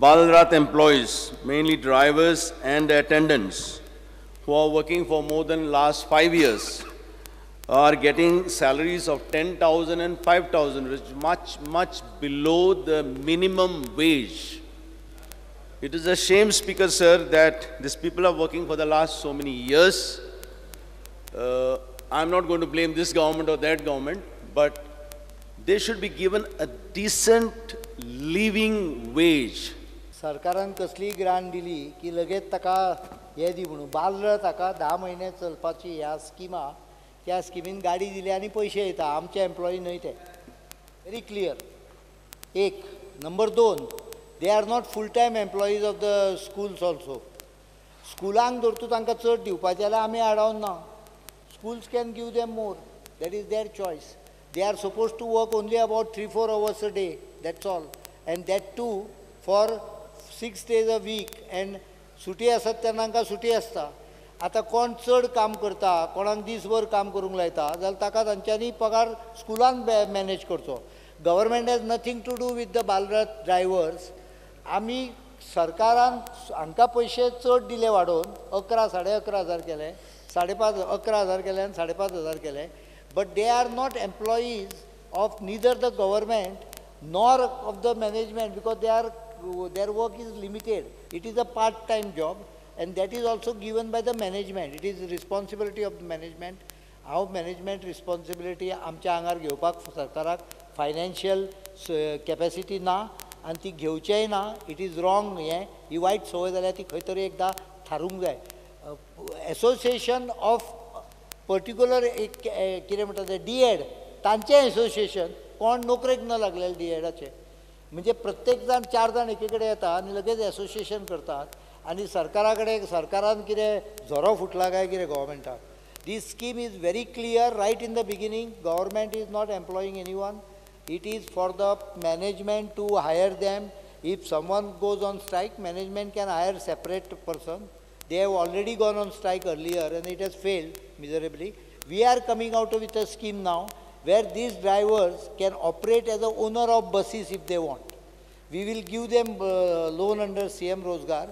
Balrat employees, mainly drivers and attendants, who are working for more than last 5 years, are getting salaries of 10,000 and 5,000, which is much below the minimum wage. It is a shame, Speaker, sir, that these people are working for the last so many years. I'm not going to blame this government or that government, but they should be given a decent living wage. सरकारान कसली grant दिली की लगेच ताका हे दी म्हणून bowler ताका 10 महिने चलपाची ह्या स्किमा त्या स्किमीन गाडी दिली आनी पैसे येता आमचे एम्प्लॉई न्हय ते व्हेरी क्लियर. एक number 2, they are not full time employees of the schools also. स्कुलांक जर तूं तांकां चड दिवपाचें जाल्यार आमी आडावन ना. Schools can give them more. That is their choice. They are supposed to work only about 3-4 hours a day. That's all. And that too for 6 days a week. And सुटी आसत तेन्ना तांकां सुटी आसता. आतां कोण चड काम करता, कोणाक दिसभर काम करूंक लायता, जाल्यार ताका तांच्यांनी पगार स्कुलान मॅनेज करचो. Government has nothing to do with the Balrath drivers. आमी सरकारान हांकां पयशे चड दिले वाडोवन 11,000-11,500 केले, 11,000 केले आनी 5,500 केले. But they are not employees of neither the government nor of the management because their work is limited. It is a part-time job and that is also given by the management. It is the responsibility of the management. How management responsibility आमच्या आंगार घेवपाक सरकाराक financial capacity ना आनी ती घेवचेय ना. It is wrong. ही वायट संवय जाल्यार ती खंय तरी एकदां थारूंक जाय. एसोसिएशन ऑफ पर्टिक्युलर एक कितें म्हणटा तें DED तांचें एसोसिएशन कोण नोकरेक न लागलेले DEDाचे म्हणजे प्रत्येक जाण 4 जाण एके कडेन येता आनी लगेच एसोसिएशन करतात आनी सरकारा कडेन सरकारान कितें झरो फुटला काय कितें गव्हर्मेंटाक. This scheme is very clear right in the beginning. Government is not employing anyone. It is for the management to hire them. If someone goes on strike, management can hire separate person. They have already gone on strike earlier and it has failed miserably. We are coming out with a scheme now where these drivers can operate as the owner of buses if they want. We will give them loan under CM Rozgar